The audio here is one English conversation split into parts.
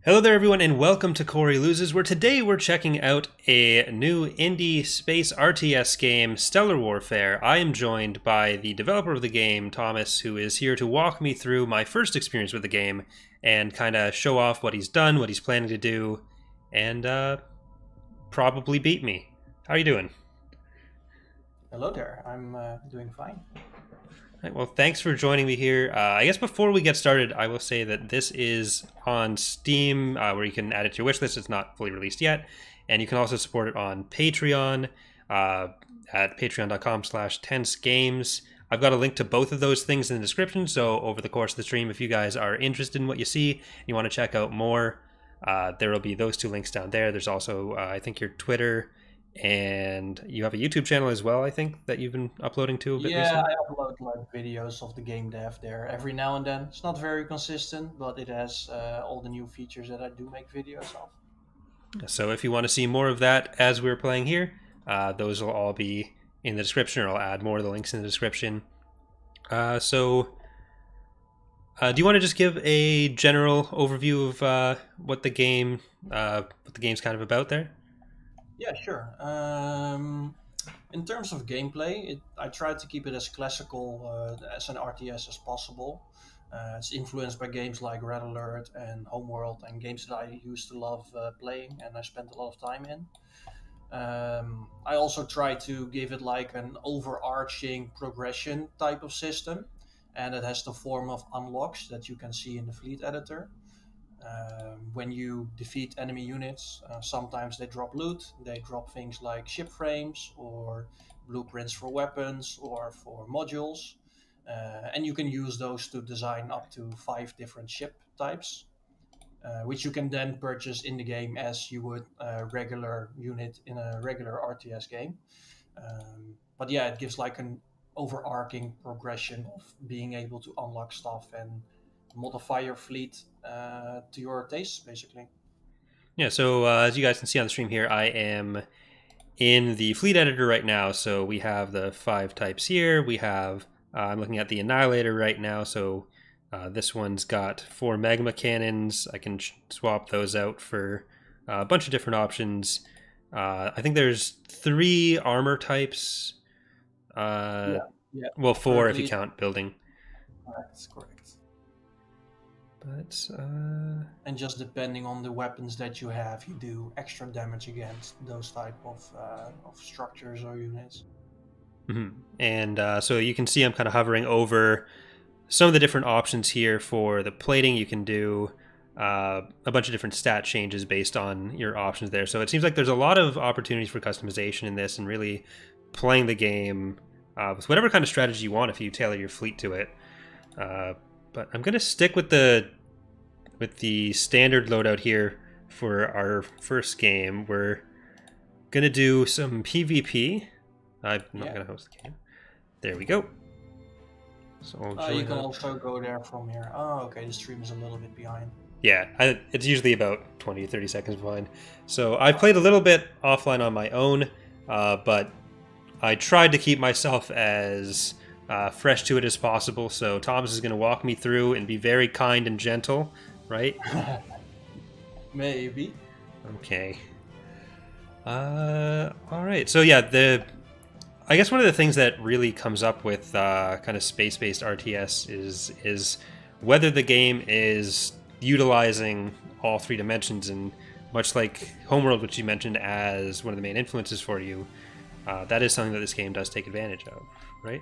Hello there everyone and welcome to Corey Loses, where today we're checking out a new indie space RTS game, Stellar Warfare. I am joined by the developer of the game, Thomas, who is here to walk me through my first experience with the game and kind of show off what he's done, what he's planning to do, and probably beat me. How are you doing? Hello there, I'm doing fine. Right, well, thanks for joining me here. I guess before we get started, I will say that this is on Steam, where you can add it to your wish list. It's not fully released yet, and you can also support it on Patreon uh, at patreon.com/tensegames. I've got a link to both of those things in the description. So over the course of the stream, if you guys are interested in what you see and you want to check out more, there will be those two links down there. There's also, I think, your Twitter. And you have a YouTube channel as well, I think, that you've been uploading to a bit Yeah, recently. I upload like videos of the game dev there every now and then. It's not very consistent, but it has all the new features that I do make videos of. So if you want to see more of that as we're playing here, those will all be in the description, or I'll add more of the links in the description. Do you want to just give a general overview of what the game's kind of about there? Yeah, sure. In terms of gameplay, I try to keep it as classical as an RTS as possible. It's influenced by games like Red Alert and Homeworld and games that I used to love playing and I spent a lot of time in. I also try to give it like an overarching progression type of system, and it has the form of unlocks that you can see in the fleet editor. When you defeat enemy units, sometimes they drop loot, they drop things like ship frames or blueprints for weapons or for modules. And you can use those to design up to 5 different ship types, which you can then purchase in the game as you would a regular unit in a regular RTS game. But yeah, it gives like an overarching progression of being able to unlock stuff and modify your fleet to your tastes, basically. Yeah, so as you guys can see on the stream here, I am in the fleet editor right now. So we have the 5 types here. We have, I'm looking at the Annihilator right now. So this one's got 4 magma cannons. I can swap those out for a bunch of different options. I think there's 3 armor types. Uh, Yeah, yeah. well, 4 if you Currently, count building. that's correct. But And just depending on the weapons that you have, you do extra damage against those type of structures or units. mhm. And so you can see I'm kind of hovering over some of the different options here for the plating. You can do a bunch of different stat changes based on your options there. So it seems like there's a lot of opportunities for customization in this and really playing the game with whatever kind of strategy you want if you tailor your fleet to it. Uh, but I'm going to stick with the standard loadout here for our first game. We're going to do some PvP. I'm not Yeah. going to host the game. There we go. So I'll You join can up. also go there from here. Oh, okay. The stream is a little bit behind. Yeah, it's usually about 20 to 30 seconds behind. So I played a little bit offline on my own, but I tried to keep myself as fresh to it as possible. So Thomas is going to walk me through and be very kind and gentle, right? Maybe. Okay. All right. So yeah, I guess one of the things that really comes up with kind of space-based RTS is whether the game is utilizing all 3 dimensions, and much like Homeworld, which you mentioned as one of the main influences for you, that is something that this game does take advantage of, right?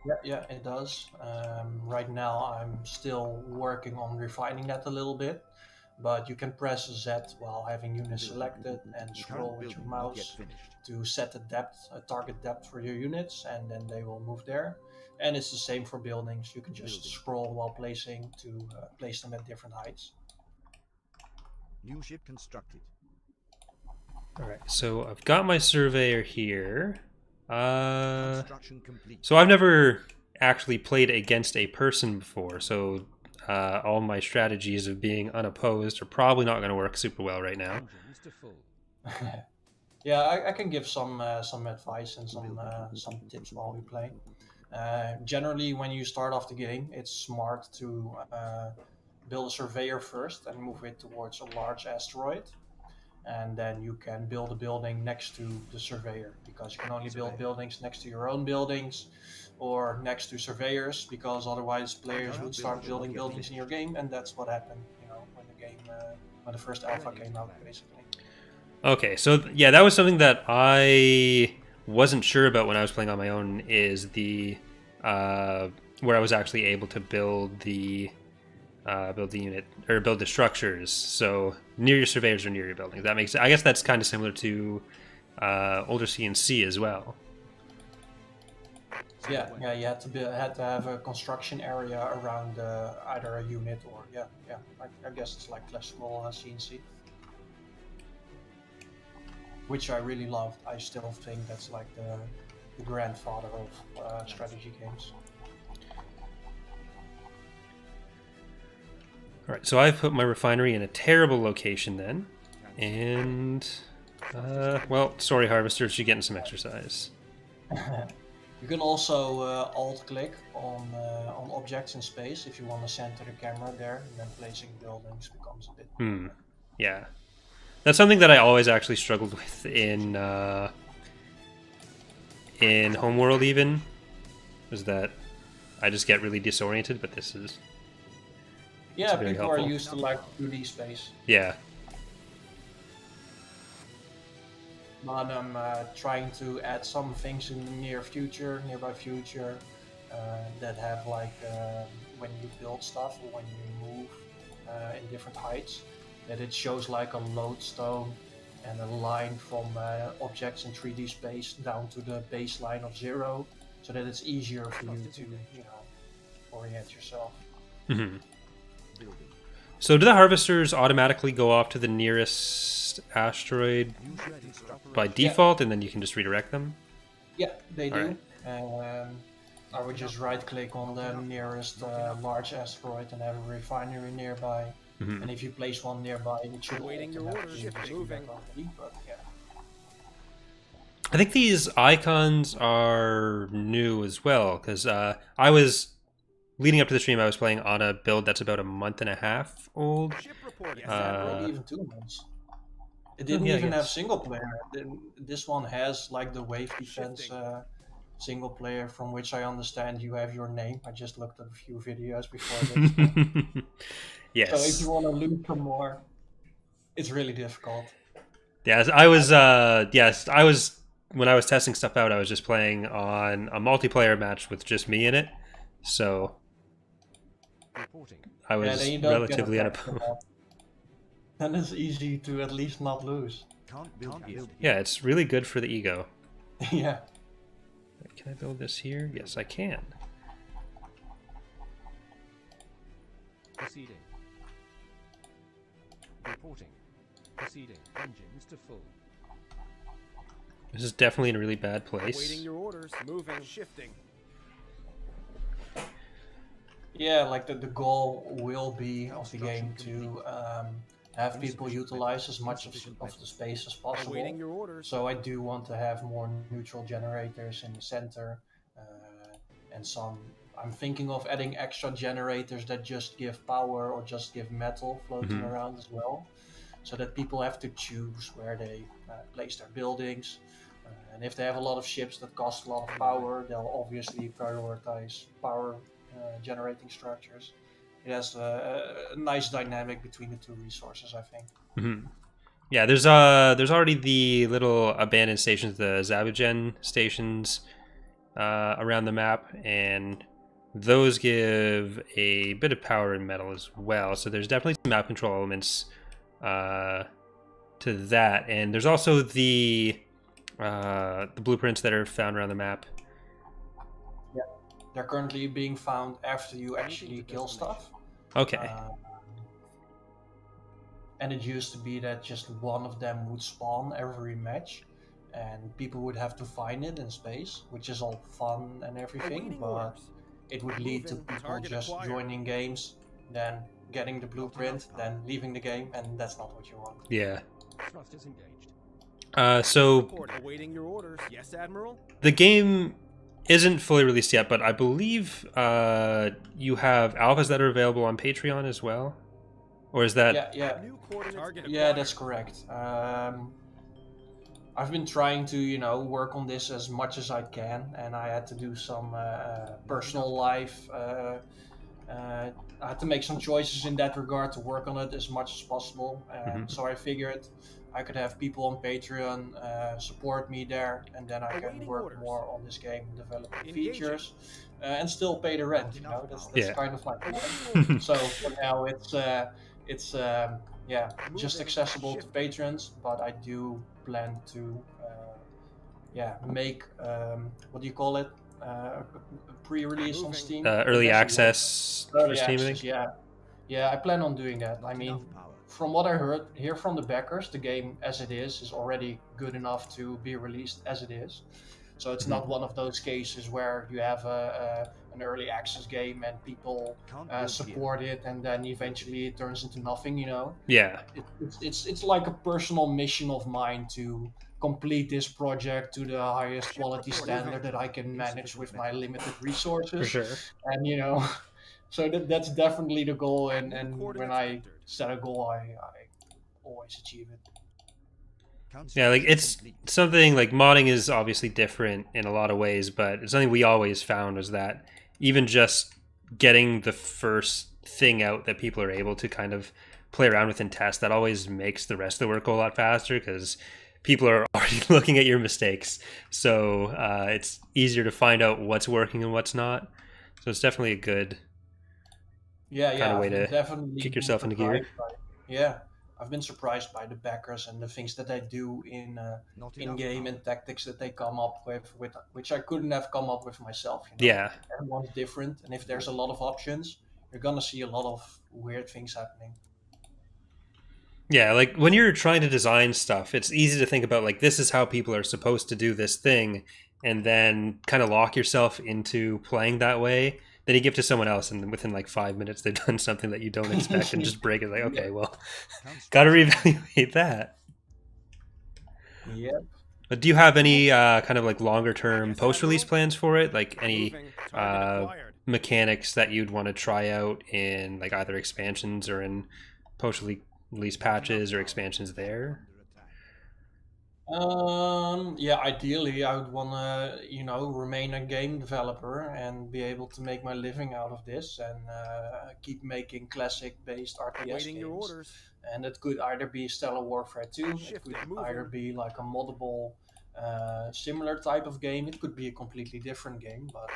Yeah, yeah, it does. Right now, I'm still working on refining that a little bit, but you can press Z while having units selected and The current scroll with your building won't get mouse finished. to set a target depth for your units, and then they will move there. And it's the same for buildings. You can just Building. scroll while placing to place them at different heights. New ship constructed. All right. So I've got my surveyor here. Construction complete. So I've never actually played against a person before, so all my strategies of being unopposed are probably not going to work super well right now. Engine is to full. Yeah, I can give some advice and some tips while we play. Generally, when you start off the game, it's smart to build a surveyor first and move it towards a large asteroid. And then you can build a building next to the surveyor, because you can only build buildings next to your own buildings or next to surveyors, because otherwise players would start building buildings in your game, and that's what happened, when the game, when the first alpha came out, basically. Okay, so yeah, that was something that I wasn't sure about when I was playing on my own, is the where I was actually able to build the unit, or build the structures. So near your surveyors or near your buildings. That makes, I guess that's kind of similar to older CNC as well. Yeah, you had to have a construction area around either a unit or I guess it's like classical CNC, which I really loved. I still think that's like the grandfather of strategy games. All right, so I've put my refinery in a terrible location then, and well, sorry, harvesters, you're getting some exercise. You can also alt-click on objects in space if you want to center the camera there, and then placing buildings becomes a bit. Yeah, that's something that I always actually struggled with in Homeworld. Even is that I just get really disoriented. But this is people helpful. are used to like 2D space. Yeah. But I'm trying to add some things in the nearby future, that have like when you build stuff or when you move in different heights, that it shows like a lodestone and a line from objects in 3D space down to the baseline of 0, so that it's easier for you to orient yourself. Mm-hmm. So do the harvesters automatically go off to the nearest asteroid by default, and then you can just redirect them? Yeah, they do. Right. I would just right-click on the nearest large asteroid and have a refinery nearby. Mm-hmm. And if you place one nearby, it should moving. But yeah. I think these icons are new as well, because I was leading up to the stream, I was playing on a build that's about a month and a half old. Maybe even 2 months. It didn't even have single player. This one has like the wave defense single player, from which I understand you have your name. I just looked at a few videos before this. Yes. So if you want to loot for more, it's really difficult. Yes, I was when I was testing stuff out, I was just playing on a multiplayer match with just me in it. So I was relatively unopposed. Then it's easy to at least not lose. Yeah, it's really good for the ego. Yeah. Can I build this here? Yes, I can. Proceeding. Reporting. Proceeding. Engines to full. This is definitely in a really bad place. Waiting your orders. Moving. Shifting. Yeah, like the goal will be of the game to have people utilize as much of the space as possible. Waiting your orders. So I do want to have more neutral generators in the center, and I'm thinking of adding extra generators that just give power or just give metal floating around as well, so that people have to choose where they place their buildings. And if they have a lot of ships that cost a lot of power, they'll obviously prioritize power generating structures. It has a nice dynamic between the two resources, I think. Mm-hmm. Yeah, there's already the little abandoned stations, the Zabugen stations around the map, and those give a bit of power and metal as well. So there's definitely some map control elements to that, and there's also the blueprints that are found around the map. Yeah, they're currently being found after you actually kill stuff. Okay. And it used to be that just one of them would spawn every match, and people would have to find it in space, which is all fun and everything, but it would lead to people just joining games, then getting the blueprint, then leaving the game, and that's not what you want. Yeah. Thrust is engaged. So Awaiting your orders. Yes, Admiral. the game isn't fully released yet, but I believe you have alphas that are available on Patreon as well. Or is that? Yeah, New coordinates Target yeah, acquired. that's correct. I've been trying to, work on this as much as I can, and I had to do some personal life. I had to make some choices in that regard to work on it as much as possible. And Mhm. so I figured I could have people on Patreon support me there, and then I can Awaiting work orders. more on this game, develop new Engaging. features, and still pay the rent. Not enough That's Yeah. kind of my plan. Awaiting orders. So for now, it's yeah, just Moving. accessible to Shifting. patrons, but I do plan to yeah, make what do you call it, a pre-release on Moving. Steam, I Early guess. access for Early Steam, I access, think. yeah. Yeah, I plan on doing that. I Not mean, enough power. from what I hear from the backers, the game as it is already good enough to be released as it is. So it's Mhm. not one of those cases where you have an early access game and people Can't build here. support it, and then eventually it turns into nothing. Yeah. It's like a personal mission of mine to complete this project to the highest quality standard that I can manage with my limited For resources, sure. and so that's definitely the goal. And New when coordinates I entered. set a goal, I always achieve it. Yeah, like Construction it's complete. something like modding is obviously different in a lot of ways, but it's something we always found was that even just getting the first thing out that people are able to kind of play around with and test, that always makes the rest of the work go a lot faster because people are already looking at your mistakes. So it's easier to find out what's working and what's not. So it's definitely a good Yeah, kind yeah, of way I've to definitely kick been yourself into gear. surprised by. Yeah, I've been surprised by the backers and the things that they do Not in enough game power. and tactics that they come up with which I couldn't have come up with myself. Yeah. Everyone's different, and if there's a lot of options, you're gonna see a lot of weird things happening. Yeah, like when you're trying to design stuff, it's easy to think about like this is how people are supposed to do this thing and then kind of lock yourself into playing that way. Then you give to someone else and within like 5 minutes they've done something that you don't expect and just break it like, Yeah, okay, well, got to Construction. reevaluate that. yeah. But do you have any kind of like longer term Yes, post-release Admiral. plans for it? Like any Moving. Target uh, acquired. mechanics that you'd want to try out in like either expansions or in post-release patches or expansions there? Under attack. Yeah, ideally, I would want to, remain a game developer and be able to make my living out of this and keep making classic-based RTS Awaiting your games. orders. And it could either be Stellar Warfare 2, it Shifting. could Moving. either be like a moddable, similar type of game, it could be a completely different game. But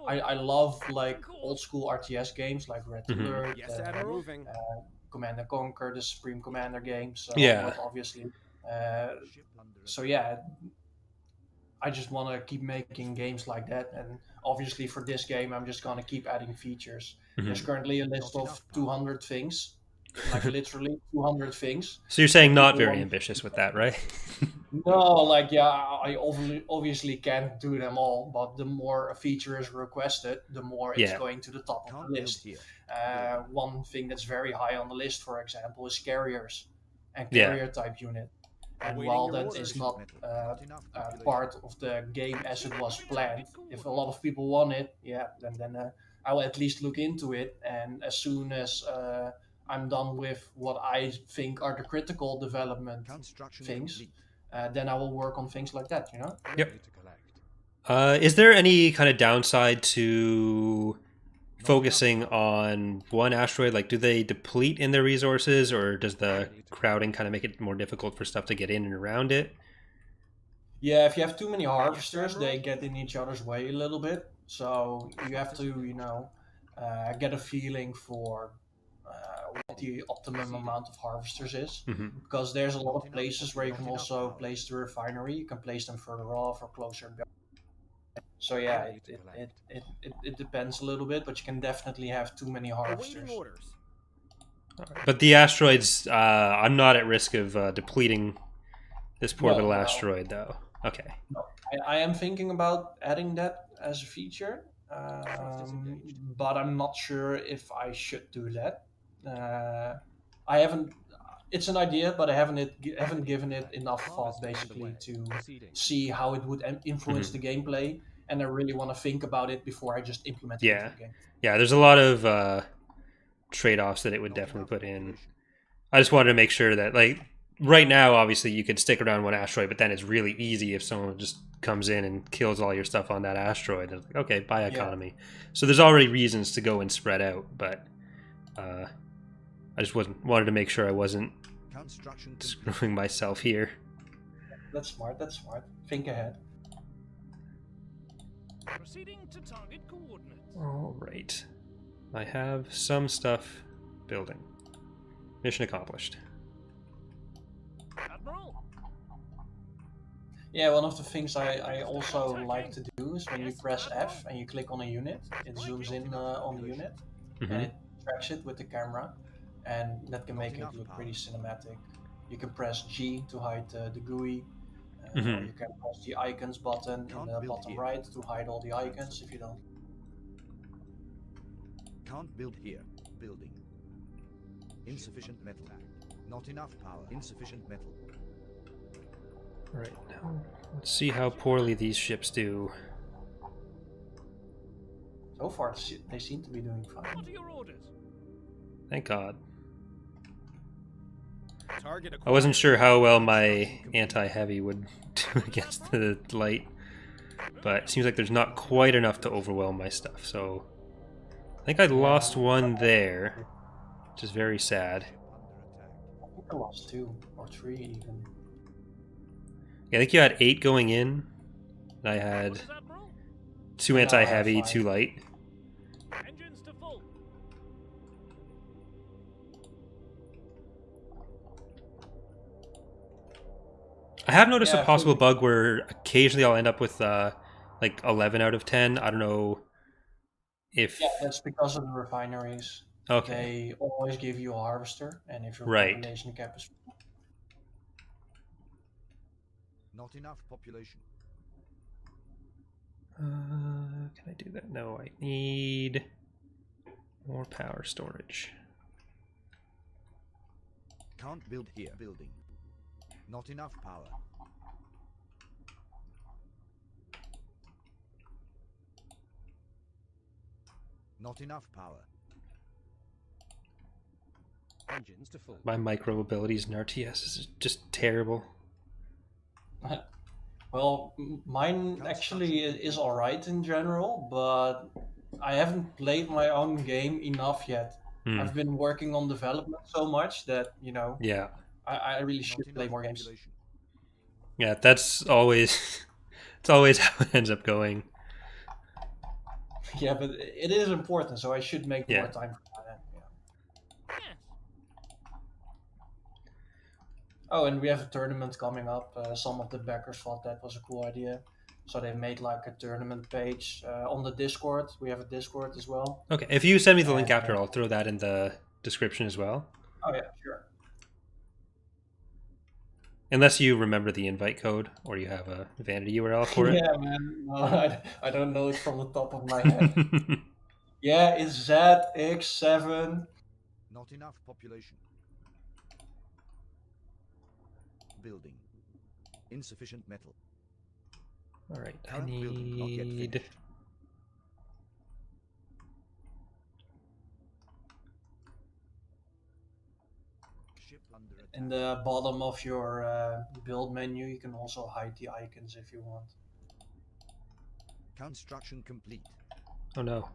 I love like old school RTS games like Red Mhm. Alert, Yes, Admiral. Moving. Command and Conquer, the Supreme Commander games, Yeah. obviously. Uh, Ship under so attack. yeah, I just want to keep making games like that, and obviously for this game I'm just going to keep adding features. There's Mhm. currently a list Not of enough power. 200 things, like literally 200 things So you're saying that not people very want. ambitious with that, right? No, like yeah, I obviously can't do them all, but the more a feature is requested, the more it's Yeah. going to the top of Can't the build list. here. One thing that's very high on the list, for example, is carriers and Yeah. carrier type unit. And Awaiting while your that orders. is not Metal. Not enough population. part of the game as it was planned, if a lot of people want it, yeah, then I will at least look into it. And as soon as I'm done with what I think are the critical development Construction things, complete. then I will work on things like that. Yep. Ready to collect. Is there any kind of downside to Not focusing enough power. on one asteroid? Like, do they deplete in their resources, or does the crowding kind of make it more difficult for stuff to get in and around it? Yeah, if you have too many harvesters, Admiral. they get in each other's way a little bit. So you have to, get a feeling for what the optimum amount of harvesters is. Hmm. Because there's a lot Not of enough- places where you not can enough also power. place the refinery. You can place them further off or closer. So yeah, Ready to collect. it depends a little bit, but you can definitely have too many Awaiting harvesters. orders. But the asteroids, I'm not at risk of depleting this poor No, little no. asteroid, though. Okay. No, I am thinking about adding that as a feature, but I'm not sure if I should do that. I haven't. It's an idea, but I haven't given it enough thought Harvest basically underway. to Proceeding. see how it would influence the gameplay and I really want to think about it before I just implement it into Yeah. the game. Yeah, there's a lot of trade-offs that it would definitely put in. I just wanted to make sure that, like, right now, obviously, you could stick around one asteroid, but then it's really easy if someone just comes in and kills all your stuff on that asteroid. It's like, okay, buy economy. So there's already reasons to go and spread out, but I just wanted to make sure I wasn't screwing myself here. That's smart. That's smart. Think ahead. Proceeding to target coordinates. All right. I have some stuff building. Mission accomplished. Admiral. Yeah, one of the things I also like to do is when you press F and you click on a unit, it zooms in on the unit and it tracks it with the camera, and that can make it look pretty cinematic. You can press G to hide the GUI, or you can press the icons button in the bottom right to hide all the icons if you don't. Can't build here. Building. Insufficient metal. Not enough power. Insufficient metal. All right, now let's see how poorly these ships do. So far, they seem to be doing fine. What are your orders? Thank God. Target I wasn't sure how well my anti-heavy would do against the light, but it seems like there's not quite enough to overwhelm my stuff, so I think I lost one there, which is very sad. I think I lost 2 or 3 even. Yeah, I think you had 8 going in, and I had Orders, Admiral. 2 anti-heavy, 5. 2 light. Engines to full. I have noticed Yeah, a possible bug where occasionally I'll end up with like 11 out of 10. I don't know if... Yeah, that's because of the refineries. Okay. They always give you a harvester, and if your Right. population cap is Not enough population. Can I do that? No, I need more power storage. Can't build here. Building. Not enough power. Not enough power. Engines to full. My micro abilities in RTS is just terrible. well, mine actually is alright in general, but I haven't played my own game enough yet. I've been working on development so much that, you know, Yeah. I really Not should play enough more games. population. Yeah, that's always... it's always how it ends up going. Yeah, but it is important, so I should make Yeah. more time for that. Yeah. Yes. Oh, and we have a tournament coming up. Some of the backers thought that was a cool idea. So they made like a tournament page on the Discord. We have a Discord as well. Okay, if you send me the link after, I'll throw that in the description as well. Oh yeah, sure. Unless you remember the invite code or you have a vanity URL for it. Yeah, man. No, I don't know it from the top of my head. Yeah, it's ZX7. Not enough population. Building. Insufficient metal. All right, I Current building not yet need... finished. Ship under attack. In the bottom of your build menu, you can also hide the icons if you want. Construction complete. Oh no.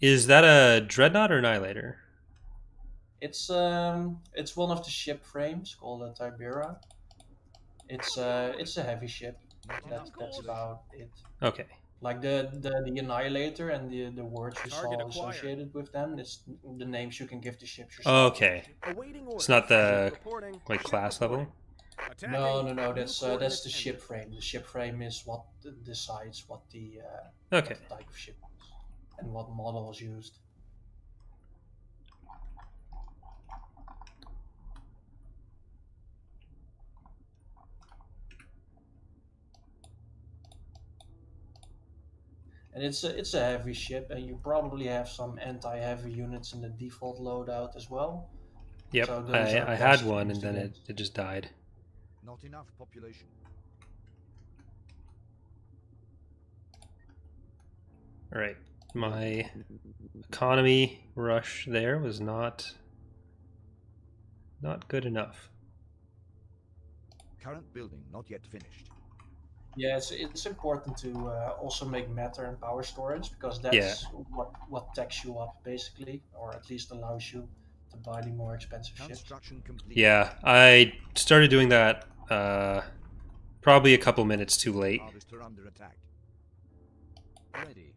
Is that a Dreadnought or Annihilator? It's one of the ship frames called a Tibera. It's a heavy ship. That's about it. Okay. Like the Annihilator and the words you Target saw acquired. associated with them. It's the names you can give the ships yourself. Okay. Awaiting orders. It's not the Reporting. like Ship class level? reporting. Attacking. No. New That's coordinates the entered. ship frame. The ship frame is what decides what the Okay. type of ship is and what model is used. And it's a heavy ship, and you probably have some anti-heavy units in the default loadout as well. Yep, So those I are had best one and used then against- it just died. Not enough population. All right, my economy rush there was not good enough. Current building not yet finished. Yeah, it's important to also make matter and power storage because Yeah. that's what tax you up basically, or at least allows you to buy the more expensive ships. Construction complete. Yeah, I started doing that probably a couple minutes too late. Harvester under attack. Ready.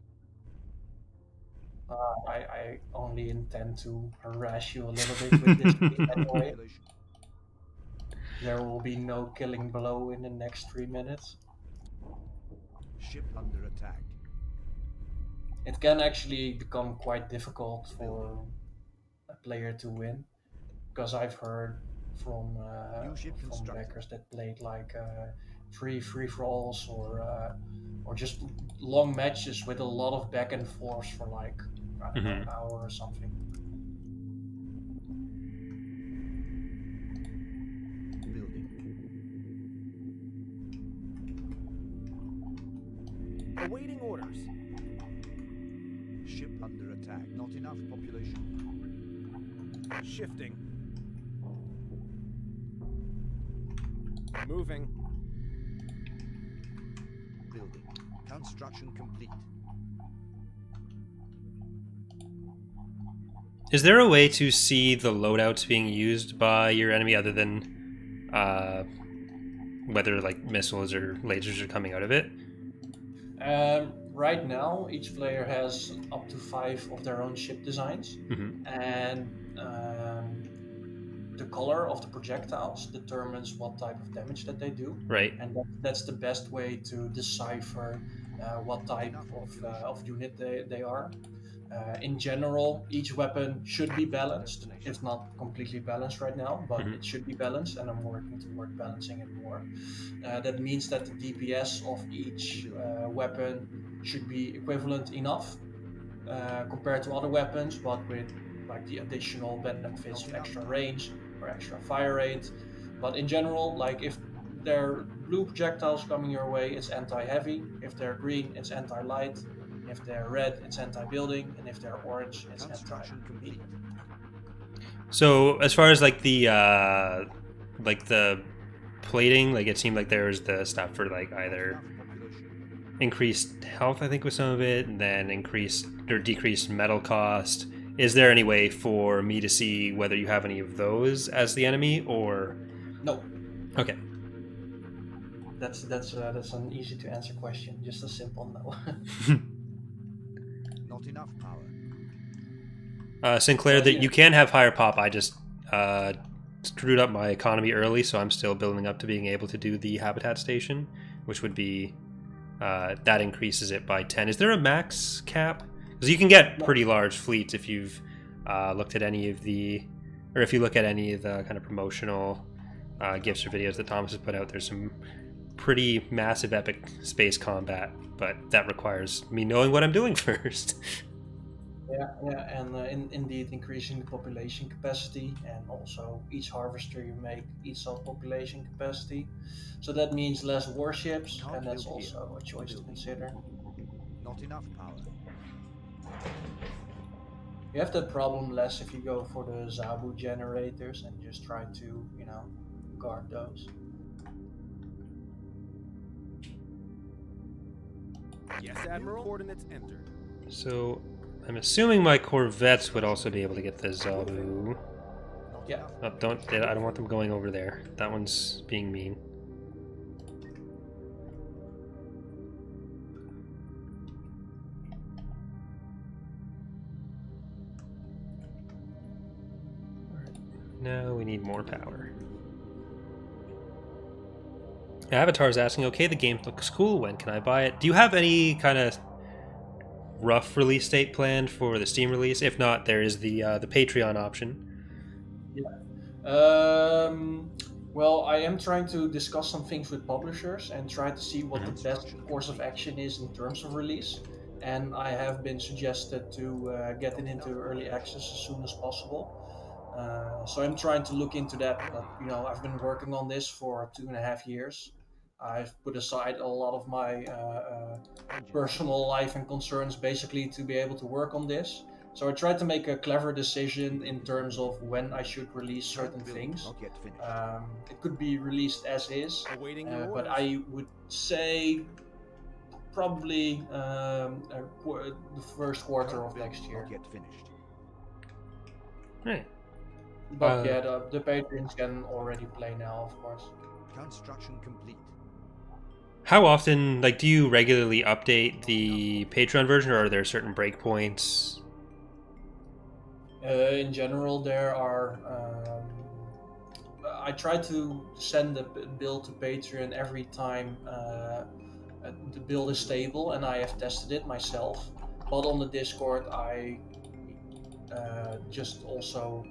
I only intend to harass you a little bit with this fleet anyway. Population. There will be no killing blow in the next 3 minutes. Ship under attack. It can actually become quite difficult for a player to win because I've heard from New ship from constructed. backers that played like free for alls or just long matches with a lot of back and forth for like I don't know, an hour or something. Building. Awaiting orders. Ship under attack. Not enough population. Shifting. Moving. Building. Construction complete. Is there a way to see the loadouts being used by your enemy other than whether like missiles or lasers are coming out of it? Right now, each player has up to 5 of their own ship designs, and the color of the projectiles determines what type of damage that they do. Right. And that's the best way to decipher what type of unit they are. In general, each weapon should be balanced. It's not completely balanced right now, but it should be balanced, and I'm working toward balancing it more. That means that the DPS of each weapon should be equivalent enough compared to other weapons, but with like the additional benefits of extra range or extra fire rate. But in general, like if they're blue projectiles coming your way, it's anti-heavy. If they're green, it's anti-light. If they're red, it's anti-building, and if they're orange, it's Construction complete. anti-medium. So as far as like the plating, like it seemed like there was the stuff for like either Enough population. increased health, I think, with some of it, and then increased or decreased metal cost. Is there any way for me to see whether you have any of those as the enemy, or No, okay? that's an easy to answer question. Just a simple no. Not enough power. Sinclair, that yeah. you can have higher pop. I just screwed up my economy early, so I'm still building up to being able to do the habitat station, which would be that increases it by 10. Is there a max cap? Because you can get pretty large fleets if you've looked at any of the, or if you look at any of the kind of promotional gifts or videos that Thomas has put out. There's some pretty massive epic space combat, but that requires me knowing what I'm doing first. Yeah, and indeed increasing the population capacity, and also each harvester you make eats up population capacity. So that means less warships, Can't and that's build here. also a choice to Building. consider. Not enough power. You have that problem less if you go for the Zabu generators and just try to, guard those. Yes, Admiral. Coordinates entered. So I'm assuming my corvettes would also be able to get the Zabu. Not Yeah. enough Oh, I don't want them going over there. That one's being mean. Alright, now we need more power. Avatar's asking, okay, the game looks cool. When can I buy it? Do you have any kind of rough release date planned for the Steam release? If not, there is the Patreon option. Well, I am trying to discuss some things with publishers and try to see what the best course of action is in terms of release. And I have been suggested to get it into early access as soon as possible. So I'm trying to look into that. But I've been working on this for 2.5 years. I've put aside a lot of my personal life and concerns basically to be able to work on this. So I tried to make a clever decision in terms of when I should release Current certain building things. not yet finished. It could be released as is, Awaiting your but orders. I would say probably the first quarter Current of building next year. not yet finished. Right. But yeah, the patrons can already play now, of course. Construction complete. How often, like, do you regularly update the Patreon version, or are there certain breakpoints? In general, there are. I try to send the build to Patreon every time the build is stable, and I have tested it myself. But on the Discord, I just also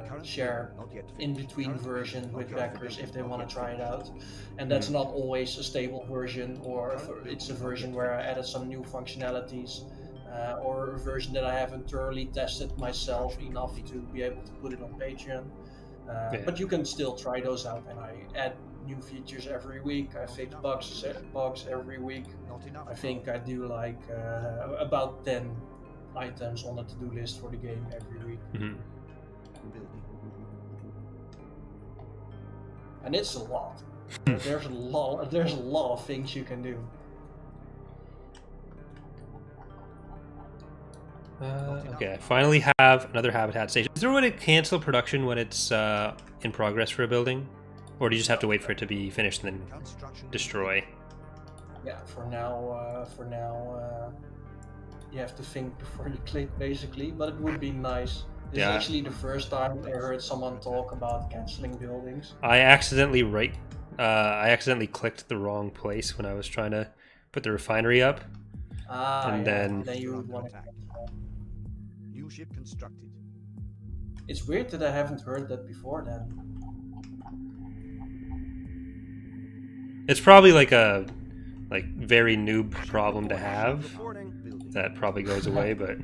Current share building not yet in finished. between Current version building with not yet backers finished. if they Not want yet to try it finished. out, and that's Mhm. not always a stable version, or if it's a version where I added some new functionalities, or a version that I haven't thoroughly tested myself enough to be able to put it on Patreon. Yeah. But you can still try those out, and I add new features every week. I fix bugs every week. Not enough. I think I do like about 10 items on the to-do list for the game every week, Mhm. Building. and it's a lot. There's a lot. There's a lot of things you can do. Okay, I finally have another habitat station. Is there a way to cancel production when it's in progress for a building? Or do you just have to wait for it to be finished and then Construction destroy? Yeah, for now, you have to think before you click, basically. But it would be nice. This Yeah. is actually the first time I heard someone talk about canceling buildings. I accidentally clicked the wrong place when I was trying to put the refinery up. And then- you would under want attack. to. New ship constructed. It's weird that I haven't heard that before. Then It's probably like a very noob problem to have. Reporting. Building. That probably goes away, but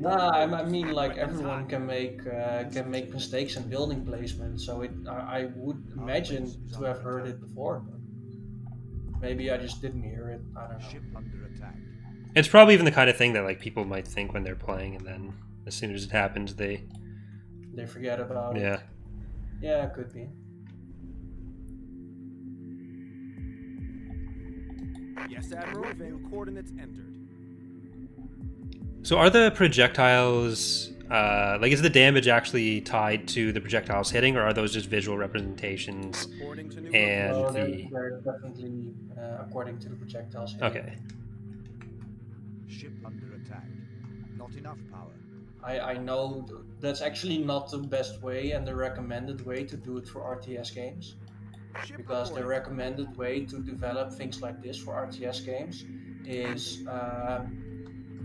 nah, I mean like everyone can make mistakes in building placement. So I would imagine to have heard it before. But maybe I just didn't hear it. I don't know. Ship under attack. it's probably even the kind of thing that like people might think when they're playing, and then as soon as it happens, they They forget about it. yeah. Yeah, it could be. Yes, Admiral. New coordinates entered. So are the projectiles like is the damage actually tied to the projectiles hitting, or are those just visual representations? Reporting to new And No, location. they're definitely according to the projectiles. hitting. Okay. Ship under attack. Not enough power. I know that's actually not the best way and the recommended way to do it for RTS games, Ship because the reporting. recommended way to develop things like this for RTS games is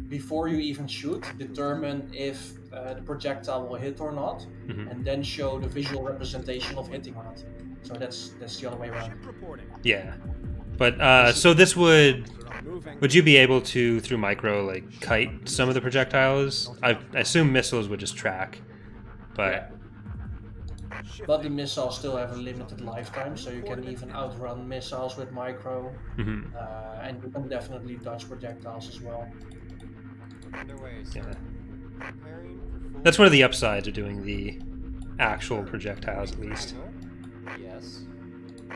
before you even shoot, determine if the projectile will hit or not, Mhm. and then show the visual representation of hitting or not. So that's the other way around. Ship reporting. Yeah. But so this would Moving. you be able to through micro like kite some of the projectiles? I assume missiles would just track. But Yeah. But the missiles still have a limited lifetime, so you can even outrun missiles with micro, mhm. and you can definitely dodge projectiles as well. Underway, sir. Yeah. Preparing for full That's one of the upsides of doing the actual projectiles at least. signal. Yes.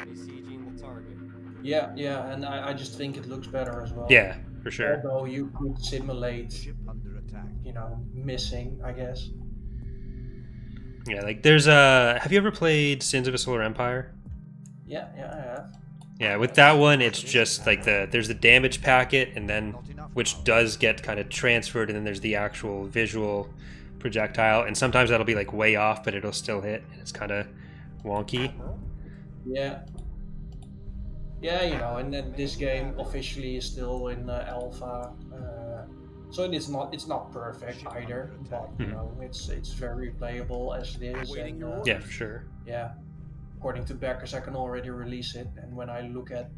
Besieging the target. Yeah, and I just think it looks better as well. Yeah, for sure. Although you could simulate, Ship under attack. missing, I guess. Yeah, like there's a have you ever played Sins of a Solar Empire? Yeah, I have. Yeah, with that one it's just like there's the damage packet, and then Not enough which power. does get kind of transferred, and then there's the actual visual projectile, and sometimes that'll be like way off, but it'll still hit, and it's kind of wonky. Yeah. Yeah, and then this game officially is still in alpha, so it's not perfect either, but it's very playable as it is. Awaiting And, your orders. Yeah, for sure. yeah, according to backers, I can already release it. And when I look at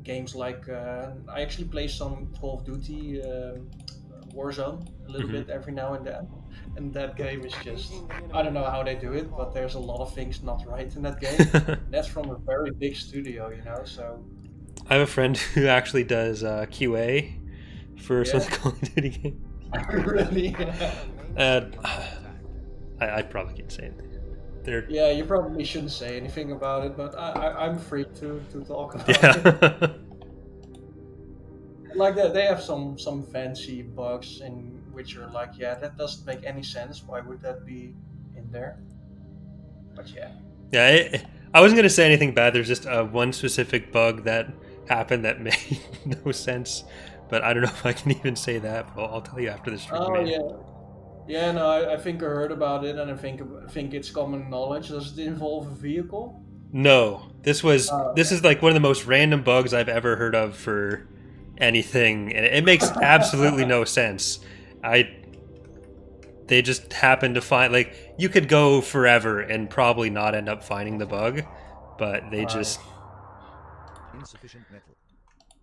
games like, I actually play some Call of Duty Warzone a little Mhm. bit every now and then, and that game is just, I don't know how they do it, but there's a lot of things not right in that game. That's from a very big studio, you know. So I have a friend who actually does QA for some of yeah, the Call of Duty games. really, yeah. I probably can't say anything. They're Yeah, you probably shouldn't say anything about it, but I'm free to talk about it. yeah. Like that, they have some fancy bugs in which you're like, yeah, that doesn't make any sense. Why would that be in there? But yeah. Yeah, I wasn't gonna say anything bad. There's just one specific bug that happened that made no sense, but I don't know if I can even say that. But I'll tell you after the stream, Oh man. yeah, yeah. No, I think I heard about it, and I think it's common knowledge. Does it involve a vehicle? No, this Okay. is like one of the most random bugs I've ever heard of for anything, and it makes absolutely no sense. I They just happen to find, like, you could go forever and probably not end up finding the bug, but they Right. just Insufficient metal.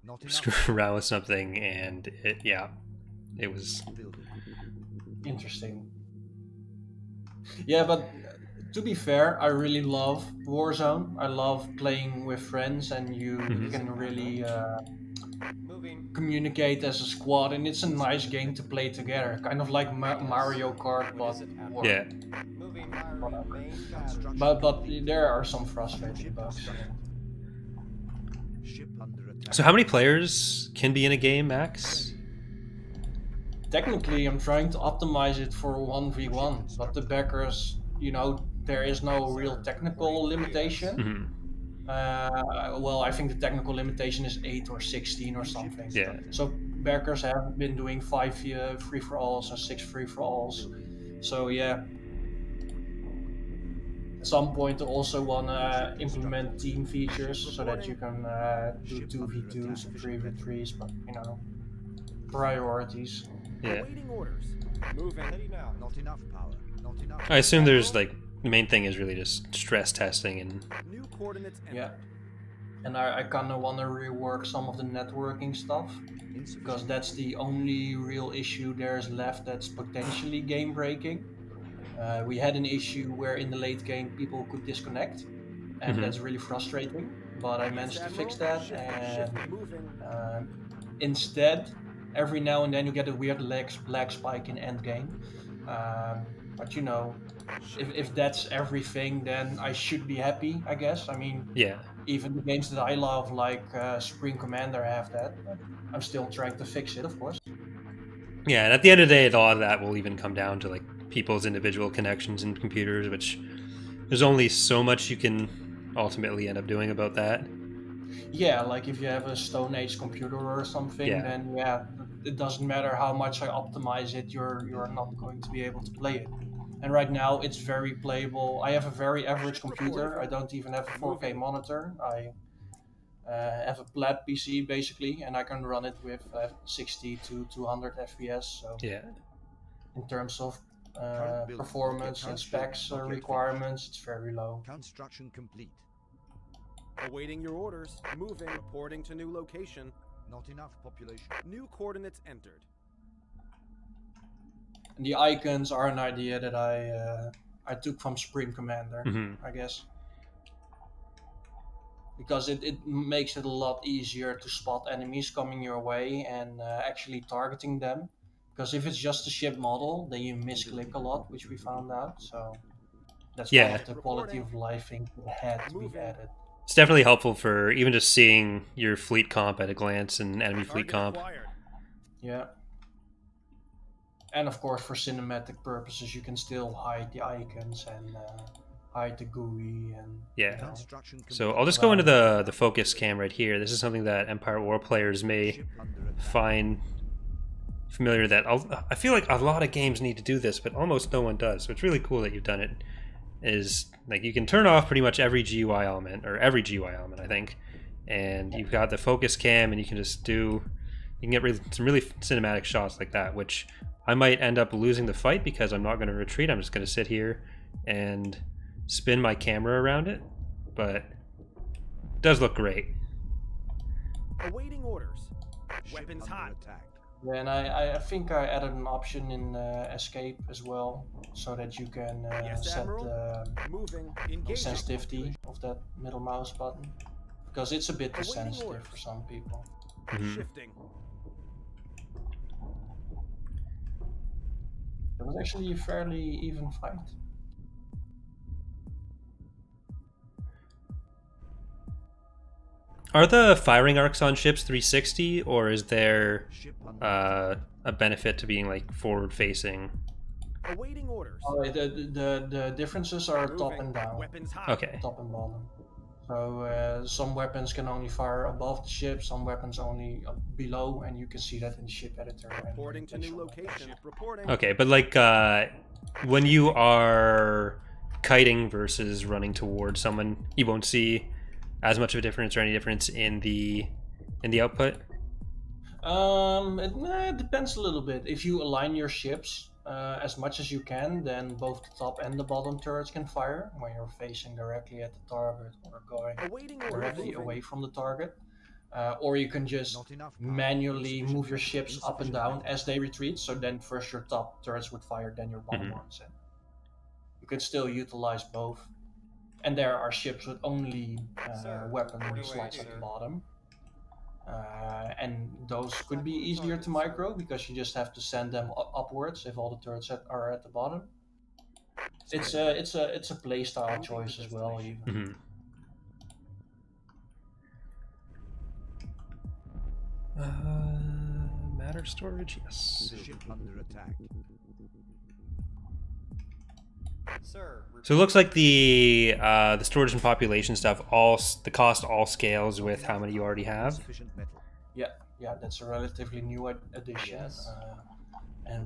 Not enough screw around with something, and it was. building. Interesting. Yeah, but to be fair, I really love Warzone. I love playing with friends, and you Mhm. can really Moving. communicate as a squad, and it's a nice game to play together, kind of like Mario Kart, What but is it, Admiral? Yeah. work. Moving. Firing main battery. Construction But complete. there are some frustrating bugs in it. Ship under attack. So, how many players can be in a game, Max? Technically, I'm trying to optimize it for 1v1, but the backers, there is no real technical limitation. Hmm. Well, I think the technical limitation is 8 or 16 or something. Yeah. So backers have been doing 5 free for alls and 6 free for alls. So yeah, at some point I also want to implement team features so that you can do 2v2s and 3v3s, but priorities. Yeah. Awaiting orders. Moving. Ready now. Not enough power. Not enough. I assume there's, like, the main thing is really just stress testing and. New coordinates entered. Yeah. And I kind of want to rework some of the networking stuff, because that's the only real issue there's left that's potentially game breaking. We had an issue where in the late game people could disconnect, and Mhm. that's really frustrating. But I managed to fix that, and Moving. instead, every now and then you get a weird lag spike in endgame. But if that's everything, then I should be happy, I guess. I mean, Yeah. even the games that I love, like Supreme Commander, have that. But I'm still trying to fix it, of course. Yeah, and at the end of the day, a lot of that will even come down to, like, people's individual connections and computers, which there's only so much you can ultimately end up doing about that. Yeah, like if you have a Stone Age computer or something, Yeah. then yeah, it doesn't matter how much I optimize it, you're not going to be able to play it. And right now it's very playable. I have a very average computer. I don't even have a 4K monitor. I have a flat PC basically, and I can run it with 60 to 200 FPS. So Yeah. in terms of Current building. performance and Current specs building. Not yet requirements, it's very low. Construction complete. Awaiting your orders. Moving. Reporting to new location. Not enough population. New coordinates entered. And the icons are an idea that I took from Supreme Commander, Mhm. I guess. Because it makes it a lot easier to spot enemies coming your way and actually targeting them. Because if it's just a ship model, then you misclick a lot, which we found out. So that's one Yeah. of the quality of life things that had to be Moving. added. It's definitely helpful for even just seeing your fleet comp at a glance and enemy fleet Target comp. acquired. Yeah. And of course, for cinematic purposes, you can still hide the icons and hide the GUI and Yeah. Construction complete. So I'll just go into the focus cam right here. This is something that Empire War players may Ship under attack. find familiar. That I feel like a lot of games need to do this, but almost no one does. So it's really cool that you've done it. Is like you can turn off pretty much every GUI element, or every GUI element, I think, and you've got the focus cam, and you can just do. You can get some really cinematic shots like that, which I might end up losing the fight because I'm not going to retreat. I'm just going to sit here and spin my camera around it, but it does look great. Awaiting orders. Ship Weapons under hot. attack. Yeah, and I think I added an option in escape as well, so that you can Yes, set Admiral. the Moving. Engaging. sensitivity of that middle mouse button, because it's a bit too Awaiting sensitive orders. for some people. Shifting. It was actually a fairly even fight. Are the firing arcs on ships 360, or is there Ship under a benefit to being like forward facing? Awaiting orders. Oh, the differences are top Moving. and down, Weapons hot. Okay. top and bottom. So some weapons can only fire above the ship, some weapons only below, and you can see that in the ship editor. and Reporting to new visual location. weapons. Reporting. Okay, but like when you are kiting versus running towards someone, you won't see as much of a difference or any difference in the output. It depends a little bit. If you align your ships as much as you can, then both the top and the bottom turrets can fire when you're facing directly at the target or going Awaiting directly orders. away from the target. Or you can just Not enough power. manually Insufficient move your metal. ships up and Insufficient down metal. as they retreat. So then first your top turrets would fire, then your bottom Mhm. ones. And you can still utilize both. And there are ships with only Sir, weapon away, slots at the sir. bottom. And those could be easier to micro because you just have to send them upwards if all the turrets are at the bottom. It's a playstyle choice as well. Even. Mhm. Matter storage, yes. The ship under attack. Sir, So it looks like the storage and population stuff, the cost all scales with how many you already have. Insufficient metal. Yeah, that's a relatively new addition. Yes.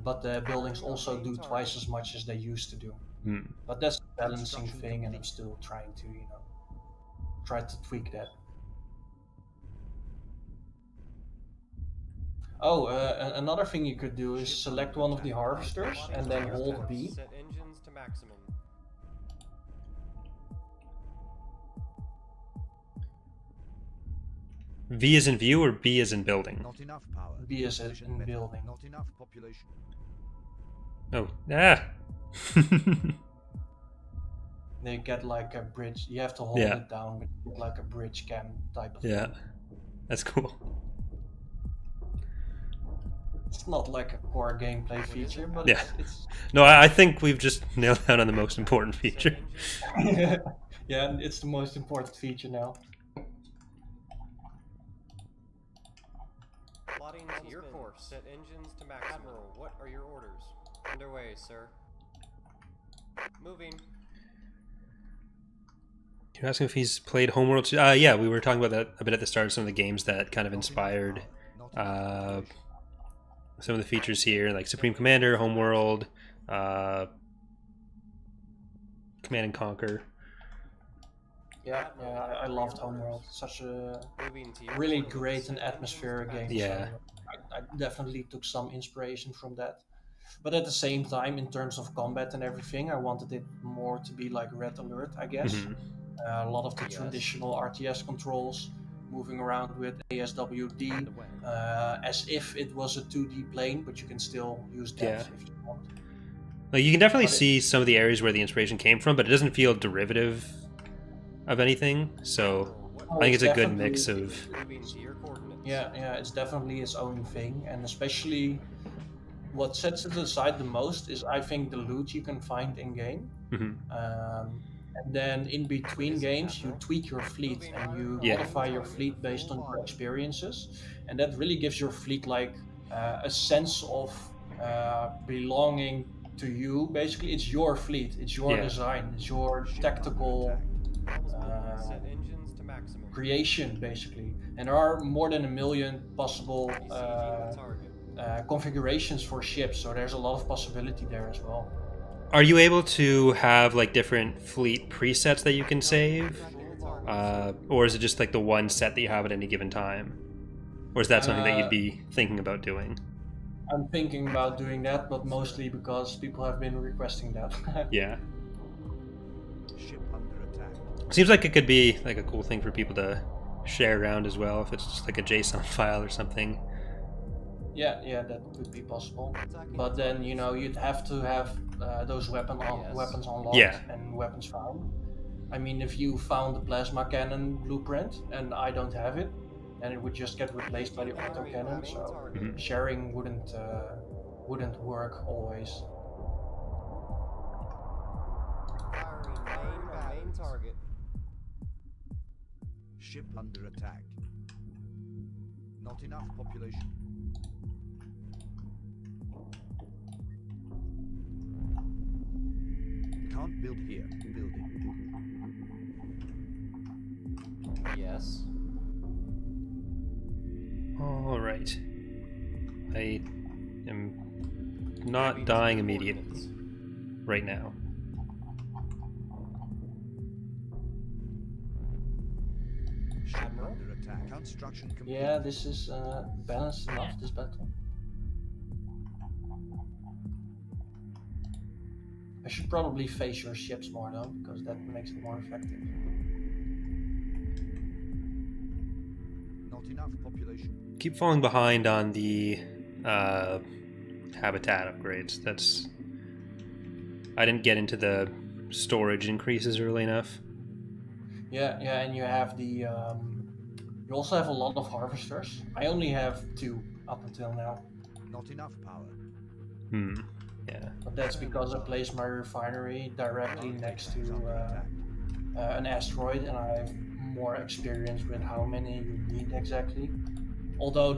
But the buildings also do twice as much as they used to do. Hmm. But that's a balancing Construction thing, and I'm complete. still trying to try to tweak that. Oh, another thing you could do is select one of the harvesters and then hold B. set engines to maximum. V is in view or B is in building? Not enough power. B is in Insufficient metal. building. Not enough population. Oh, ah. They get like a bridge. You have to hold Yeah. it down, but you get like a bridge cam type of Yeah, thing. that's cool. It's not like a core gameplay feature, but Yeah. it's No, I think we've just nailed down on the most important Set feature. engines yeah, and it's the most important feature now. plotting to your course. Set engines to maximum. Admiral, what are your orders? Underway, sir. Moving. You're asking if he's played Homeworld? Yeah, we were talking about that a bit at the start. Some of the games that kind of inspired Not enough population. some of the features here, like Supreme Commander, Homeworld, Command and Conquer. Yeah, I loved Homeworld. Such a Moving to your really coordinates. great Set and engines atmospheric to game. Yeah. So I definitely took some inspiration from that. But at the same time, in terms of combat and everything, I wanted it more to be like Red Alert, I guess. Mhm. A lot of the Yes. traditional RTS controls, moving around with ASWD, as if it was a 2D plane, but you can still use depth if you want. Like you can definitely But it- see some of the areas where the inspiration came from, but it doesn't feel derivative of anything. So Admiral, what I think it's a good definitely- mix of moving to your coordinates. Yeah, it's definitely its own thing, and especially what sets it aside the most is I think the loot you can find in game. Mhm. And then in between games, you tweak your fleet and you Yeah. modify your fleet based on your experiences, and that really gives your fleet like a sense of belonging to you. Basically, it's your fleet, it's your Yeah. design, it's your tactical Set engines to maximum. creation, basically. And there are more than 1 million possible Besieging the target. configurations for ships, so there's a lot of possibility there as well. Are you able to have like different fleet presets that you can save? Or is it just like the one set that you have at any given time? Or is that something that you'd be thinking about doing? I'm thinking about doing that, but mostly because people have been requesting that. Yeah. Ship under attack. Seems like it could be like a cool thing for people to share around as well, if it's just like a JSON file or something. Yeah, that could be possible. Attacking But then target, sir. you'd have to have those Yes. weapons unlocked Yeah. and weapons found. I mean, if you found the plasma cannon blueprint and I don't have it, then it would just get replaced by the Engaging enemy autocannon. main So target. Mhm. sharing wouldn't work always. Firing main target. Ship under attack. Not enough population. Can't build here. Building. Yes. All right. I am not Moving dying to immediately coordinates. right now. Ship Admiral? under attack. Construction complete. Yeah, this is balanced enough, this battle. I should probably face your ships more though, because that makes it more effective. Not enough population. Keep falling behind on the habitat upgrades. I didn't get into the storage increases early enough. Yeah, and you have the you also have a lot of harvesters. I only have 2 up until now, Not enough power. Yeah. but that's because I placed my refinery directly next to Under attack. an asteroid, and I have more experience with how many you need exactly. Although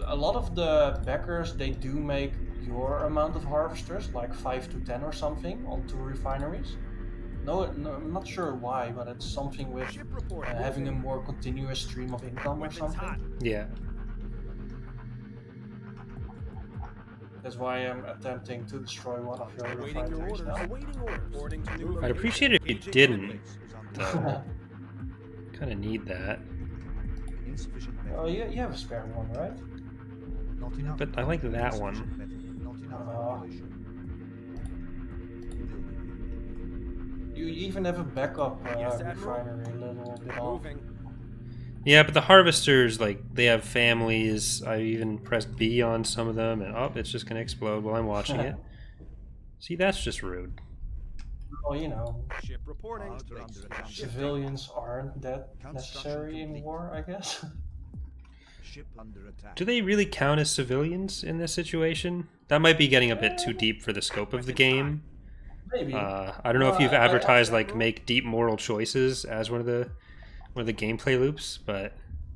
a lot of the backers, they do make your amount of harvesters, like 5 to 10 or something, on 2 refineries. No, I'm not sure why, but it's something with Ship report. having a moving. more continuous stream of income or Weapons hot. something. Yeah. That's why I'm attempting to destroy one of your Awaiting your refineries orders. now. Awaiting orders. Reporting to new I'd location. appreciate it if you Engaging didn't. coordinates. Is under Though. Kind of need that. insufficient Oh, metal. you have a spare one, right? Not enough. But I like that Insufficient one. metal. Not enough Ah. population. Building. You even have a backup Yes, Admiral? refinery a little bit off. Moving. Yeah, but the harvesters, like, they have families. I even pressed B on some of them, and it's just gonna explode while I'm watching it. See, that's just rude. Well, you know, Ship reporting. Odds are under attack. civilians aren't that necessary in war, I guess. Ship under attack. Do they really count as civilians in this situation? That might be getting a bit too deep for the scope of the game. Maybe. I don't know if you've advertised like make deep moral choices as one of the gameplay loops, but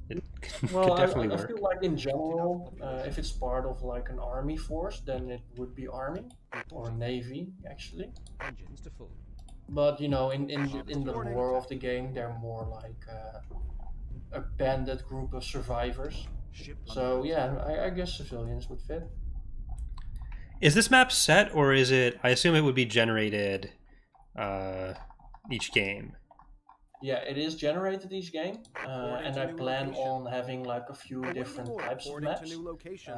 it Well, could definitely I work. feel like in general, if it's part of like an army force, then it would be army or navy actually. Engines to full. But you know, in the lore of the game, they're more like a bandit group of survivors. Ship So under yeah, attack. I guess civilians would fit. Is this map set, or is it? I assume it would be generated each game. Yeah, it is generated each game, According and to I new plan location. on having like a few Awaiting different order. types of Reporting to maps, new location.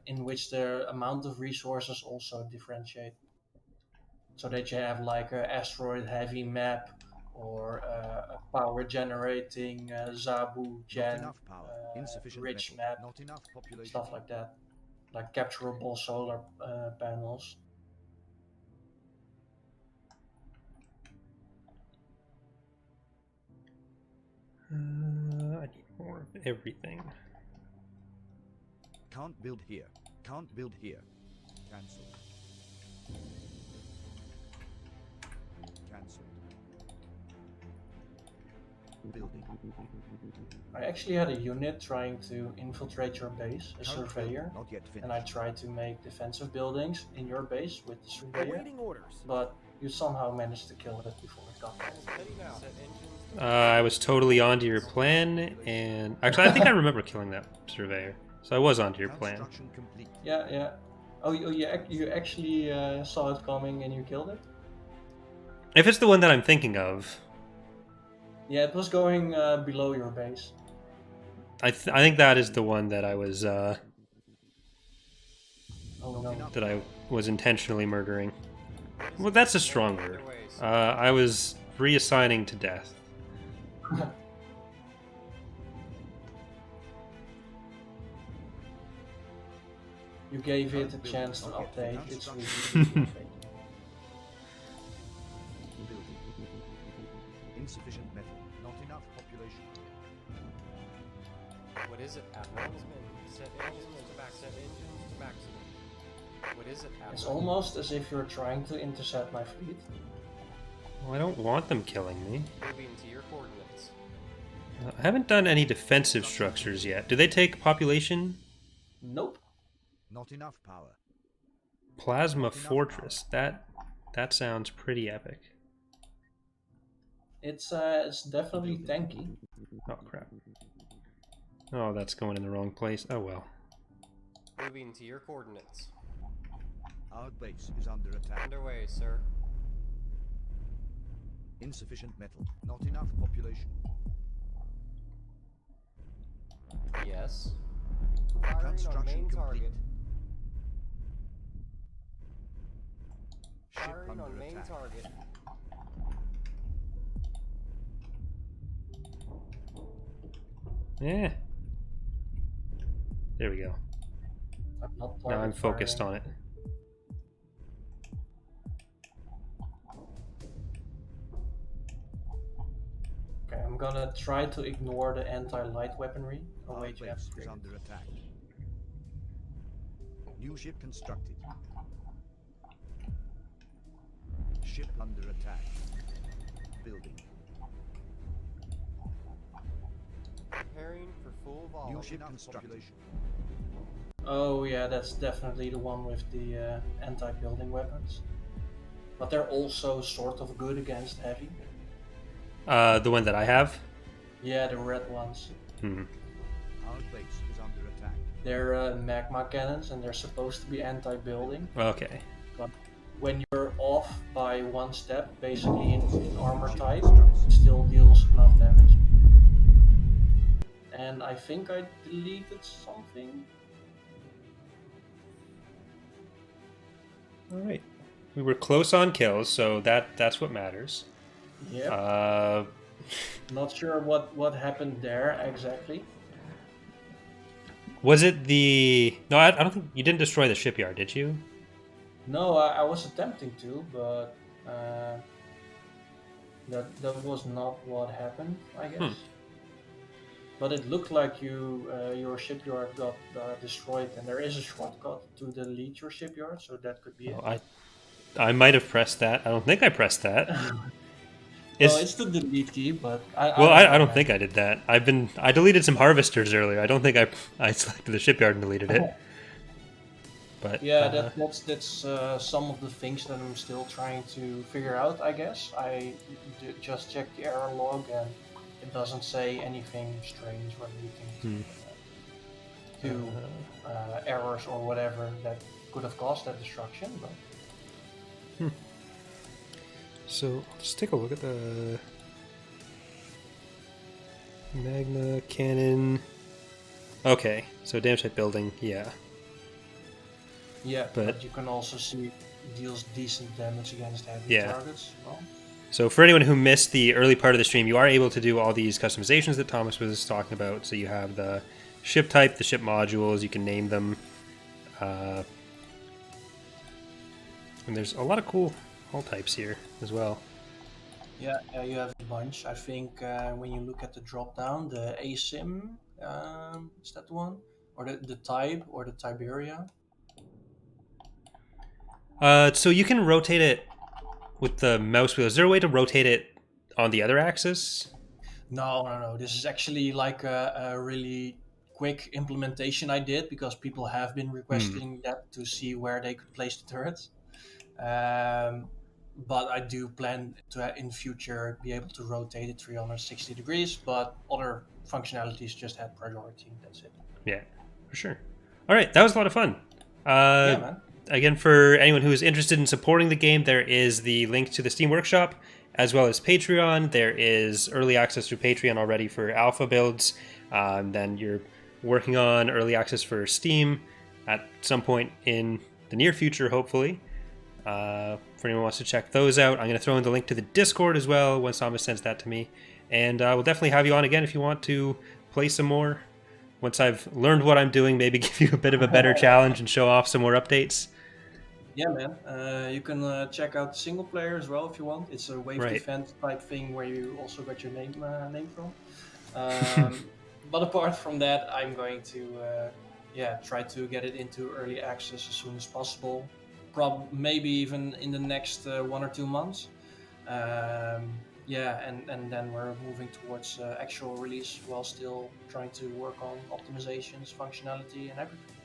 in which the amount of resources also differentiate. So that you have like a asteroid heavy map or a power generating Zabu Not gen enough power. Insufficient rich metal. map, Not enough population. stuff like that, like capturable solar panels. I need more of everything. Can't build here. Can't build here. Cancel. Cancel. Building. I actually had a unit trying to infiltrate your base, a Current surveyor, building not yet finished. and I tried to make defensive buildings in your base with the surveyor, Awaiting orders. but you somehow managed to kill it before it got there. Ready now. Set engines to I was totally onto your plan, and actually, I think I remember killing that surveyor. So I was onto your plan. Construction complete. Yeah. Oh, you actually saw it coming and you killed it? If it's the one that I'm thinking of, Yeah, it was going below your base. I think that is the one that I was Oh no. that I was intentionally murdering. Well, that's a strong word. I was reassigning to death. You gave it a Building chance to not yet update. begun It's construction. really Building. Insufficient metal. Not enough population. What is it, Admiral? Set engines to maximum. What is it, Admiral? It's almost as if you're trying to intercept my fleet. Well, I don't want them killing me. Moving to your coordinates. I haven't done any defensive structures yet. Do they take population? Nope. Not enough power. Plasma Fortress. That sounds pretty epic. It's definitely tanky. Oh crap. Oh, that's going in the wrong place. Oh well. Moving to your coordinates. Our base is under attack. Underway, sir. Insufficient metal. Not enough population. Yes. Firing on Construction main complete. target. Ship Firing under on main attack. target. Yeah. There we go. I'm not Now I'm target focused firing. on it. Okay, I'm gonna try to ignore the anti-light weaponry. Oh Our wait, you have base to is under attack. New ship constructed. Ship under attack. Building. Preparing for full volume. New ship constructed. Oh yeah, that's definitely the one with the anti-building weapons. But they're also sort of good against heavy. The one that I have? Yeah, the red ones. Hmm. Our base is under attack. They're magma cannons and they're supposed to be anti-building. Okay. But when you're off by one step, basically in armor Ship type, constructed. it still deals enough damage. And I think I deleted something. Alright. We were close on kills, so that's what matters. Yep. Not sure what happened there exactly. Was it the... No, I don't think... You didn't destroy the shipyard, did you? No, I was attempting to, but that was not what happened, I guess. But it looked like your shipyard got destroyed, and there is a shortcut to delete your shipyard, so that could be it. Oh, I might have pressed that. I don't think I pressed that. Well, it's the delete key, but I don't think I did that. I deleted some harvesters earlier. I don't think I selected the shipyard and deleted it. But yeah, that's some of the things that I'm still trying to figure out. I guess I just checked the error log, and it doesn't say anything strange relating to errors or whatever that could have caused that destruction. But So let's take a look at the Magna Cannon. Okay, so damage type building, yeah. yeah, But- but you can also see it deals decent damage against heavy Yeah. targets. Well, So for anyone who missed the early part of the stream, you are able to do all these customizations that Thomas was talking about. So you have the ship type, the ship modules, you can name them. And there's a lot of cool hull types here as well. yeah, you have a bunch. I think when you look at the drop down, the ASIM, is that the one? Or the Tybe or the Tiberia? So you can rotate it with the mouse wheel. Is there a way to rotate it on the other axis? No. This is actually like a really quick implementation I did because people have been requesting that to see where they could place the turrets. But I do plan to, in future, be able to rotate it 360 degrees, but other functionalities just had priority. That's it. Yeah, for sure. All right, that was a lot of fun. Yeah, man. Again, for anyone who is interested in supporting the game, there is the link to the Steam Workshop, as well as Patreon. There is early access through Patreon already for alpha builds. Then you're working on early access for Steam at some point in the near future, hopefully. For anyone who wants to check those out, I'm going to throw in the link to the Discord as well once Thomas sends that to me. And we'll definitely have you on again if you want to play some more once I've learned what I'm doing, maybe give you a bit of a better challenge and show off some more updates. Yeah, man. You can check out single player as well if you want. It's a wave Right. defense type thing where you also got your name from. But apart from that, I'm going to try to get it into early access as soon as possible. Maybe even in the next 1 or 2 months. And then we're moving towards actual release while still trying to work on optimizations, functionality, and everything.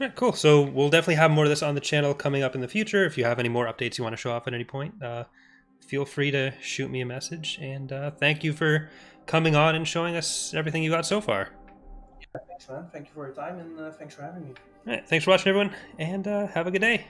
Right, cool. So we'll definitely have more of this on the channel coming up in the future. If you have any more updates you want to show off at any point, feel free to shoot me a message. And thank you for coming on and showing us everything you got so far. Yeah, thanks, man. Thank you for your time, and thanks for having me. All right, thanks for watching, everyone, and have a good day.